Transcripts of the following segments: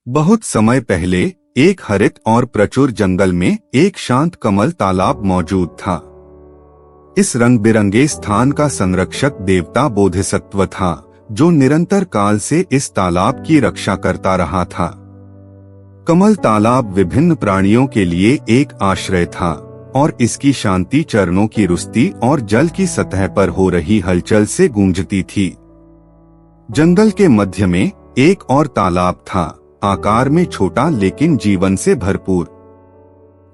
बहुत समय पहले एक हरित और प्रचुर जंगल में एक शांत कमल तालाब मौजूद था। इस रंग बिरंगे स्थान का संरक्षक देवता बोधिसत्व था, जो निरंतर काल से इस तालाब की रक्षा करता रहा था। कमल तालाब विभिन्न प्राणियों के लिए एक आश्रय था और इसकी शांति चरणों की रुस्ती और जल की सतह पर हो रही हलचल से गूंजती थी। जंगल के मध्य में एक और तालाब था, आकार में छोटा लेकिन जीवन से भरपूर।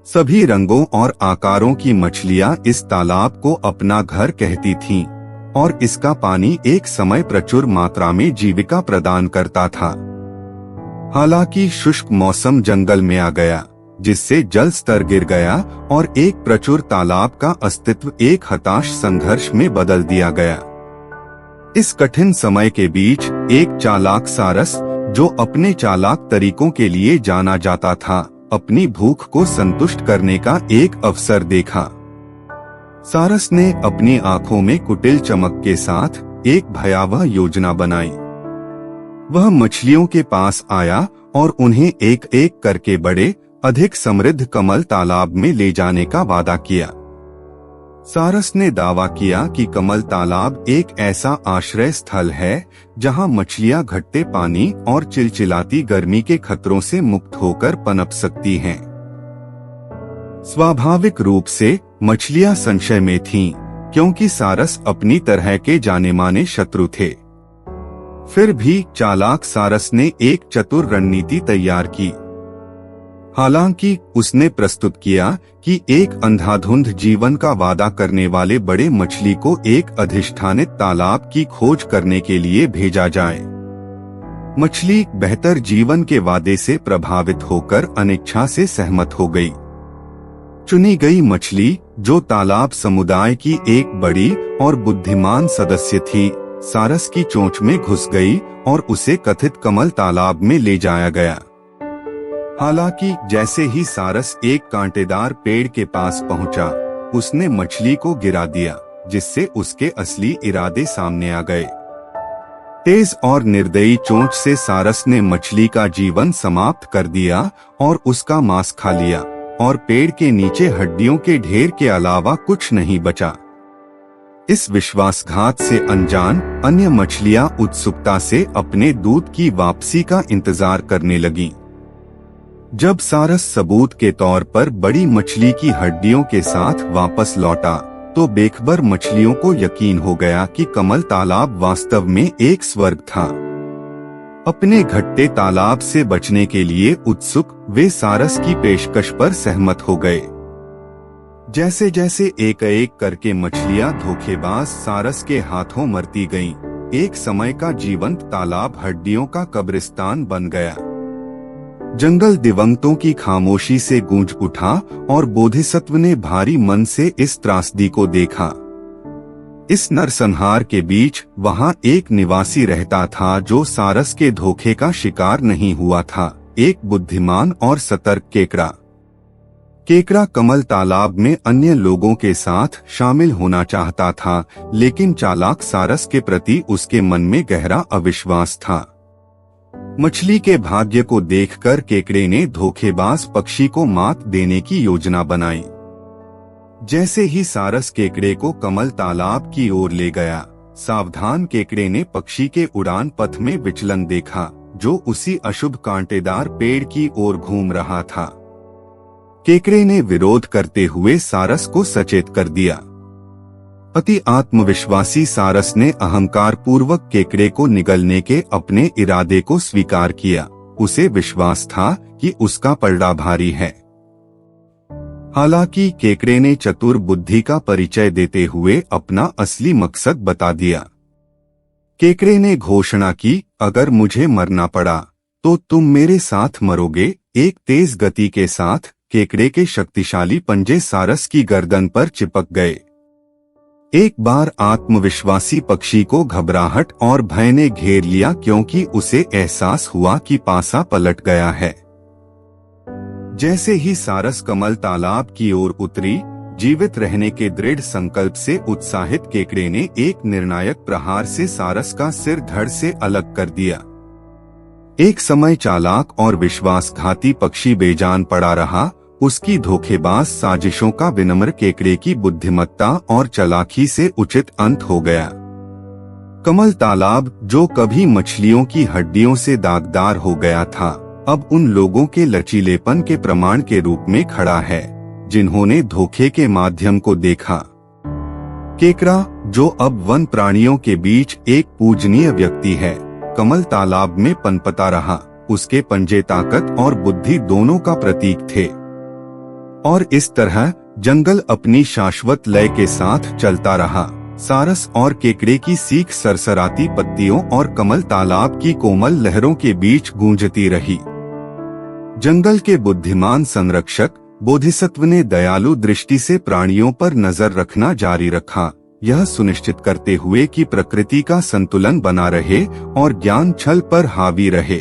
सभी रंगों और आकारों की मछलियां इस तालाब को अपना घर कहती थीं और इसका पानी एक समय प्रचुर मात्रा में जीविका प्रदान करता था। हालांकि शुष्क मौसम जंगल में आ गया, जिससे जल स्तर गिर गया और एक प्रचुर तालाब का अस्तित्व एक हताश संघर्ष में बदल दिया गया। इस कठिन समय के बीच एक चालाक सारस, जो अपने चालाक तरीकों के लिए जाना जाता था, अपनी भूख को संतुष्ट करने का एक अवसर देखा। सारस ने अपनी आंखों में कुटिल चमक के साथ एक भयावह योजना बनाई। वह मछलियों के पास आया और उन्हें एक एक करके बड़े, अधिक समृद्ध कमल तालाब में ले जाने का वादा किया। सारस ने दावा किया कि कमल तालाब एक ऐसा आश्रय स्थल है जहां मछलियां घटते पानी और चिलचिलाती गर्मी के खतरों से मुक्त होकर पनप सकती हैं। स्वाभाविक रूप से मछलियां संशय में थीं, क्योंकि सारस अपनी तरह के जाने माने शत्रु थे। फिर भी चालाक सारस ने एक चतुर रणनीति तैयार की। हालांकि उसने प्रस्तुत किया कि एक अंधाधुंध जीवन का वादा करने वाले बड़े मछली को एक अधिष्ठानित तालाब की खोज करने के लिए भेजा जाए। मछली बेहतर जीवन के वादे से प्रभावित होकर अनिच्छा से सहमत हो गई। चुनी गई मछली, जो तालाब समुदाय की एक बड़ी और बुद्धिमान सदस्य थी, सारस की चोंच में घुस गई और उसे कथित कमल तालाब में ले जाया गया। हालांकि जैसे ही सारस एक कांटेदार पेड़ के पास पहुंचा, उसने मछली को गिरा दिया, जिससे उसके असली इरादे सामने आ गए। तेज और निर्दयी चोंच से सारस ने मछली का जीवन समाप्त कर दिया और उसका मांस खा लिया, और पेड़ के नीचे हड्डियों के ढेर के अलावा कुछ नहीं बचा। इस विश्वासघात से अनजान अन्य मछलियां उत्सुकता से अपने दूध की वापसी का इंतजार करने लगीं। जब सारस सबूत के तौर पर बड़ी मछली की हड्डियों के साथ वापस लौटा, तो बेखबर मछलियों को यकीन हो गया कि कमल तालाब वास्तव में एक स्वर्ग था। अपने घटते तालाब से बचने के लिए उत्सुक वे सारस की पेशकश पर सहमत हो गए। जैसे जैसे एक एक करके मछलियां धोखेबाज सारस के हाथों मरती गईं, एक समय का जीवंत तालाब हड्डियों का कब्रिस्तान बन गया। जंगल दिवंगतों की खामोशी से गूंज उठा और बोधिसत्व ने भारी मन से इस त्रासदी को देखा। इस नरसंहार के बीच वहां एक निवासी रहता था जो सारस के धोखे का शिकार नहीं हुआ था, एक बुद्धिमान और सतर्क केकड़ा। केकड़ा कमल तालाब में अन्य लोगों के साथ शामिल होना चाहता था, लेकिन चालाक सारस के प्रति उसके मन में गहरा अविश्वास था। मछली के भाग्य को देखकर केकड़े ने धोखेबाज पक्षी को मात देने की योजना बनाई। जैसे ही सारस केकड़े को कमल तालाब की ओर ले गया, सावधान केकड़े ने पक्षी के उड़ान पथ में विचलन देखा, जो उसी अशुभ कांटेदार पेड़ की ओर घूम रहा था। केकड़े ने विरोध करते हुए सारस को सचेत कर दिया। अति आत्मविश्वासी सारस ने अहंकार पूर्वक केकड़े को निगलने के अपने इरादे को स्वीकार किया। उसे विश्वास था कि उसका पलड़ा भारी है। हालांकि केकड़े ने चतुर बुद्धि का परिचय देते हुए अपना असली मकसद बता दिया। केकड़े ने घोषणा की, अगर मुझे मरना पड़ा तो तुम मेरे साथ मरोगे। एक तेज गति के साथ केकड़े के शक्तिशाली पंजे सारस की गर्दन पर चिपक गए। एक बार आत्मविश्वासी पक्षी को घबराहट और भय ने घेर लिया, क्योंकि उसे एहसास हुआ कि पासा पलट गया है। जैसे ही सारस कमल तालाब की ओर उतरी, जीवित रहने के दृढ़ संकल्प से उत्साहित केकड़े ने एक निर्णायक प्रहार से सारस का सिर धड़ से अलग कर दिया। एक समय चालाक और विश्वासघाती पक्षी बेजान पड़ा रहा। उसकी धोखेबाज साजिशों का विनम्र केकड़े की बुद्धिमत्ता और चालाकी से उचित अंत हो गया। कमल तालाब, जो कभी मछलियों की हड्डियों से दागदार हो गया था, अब उन लोगों के लचीलेपन के प्रमाण के रूप में खड़ा है जिन्होंने धोखे के माध्यम को देखा। केकड़ा, जो अब वन प्राणियों के बीच एक पूजनीय व्यक्ति है, कमल तालाब में पनपता रहा। उसके पंजे ताकत और बुद्धि दोनों का प्रतीक थे और इस तरह जंगल अपनी शाश्वत लय के साथ चलता रहा। सारस और केकड़े की सीख सरसराती पत्तियों और कमल तालाब की कोमल लहरों के बीच गूंजती रही। जंगल के बुद्धिमान संरक्षक बोधिसत्व ने दयालु दृष्टि से प्राणियों पर नजर रखना जारी रखा, यह सुनिश्चित करते हुए कि प्रकृति का संतुलन बना रहे और ज्ञान छल पर हावी रहे।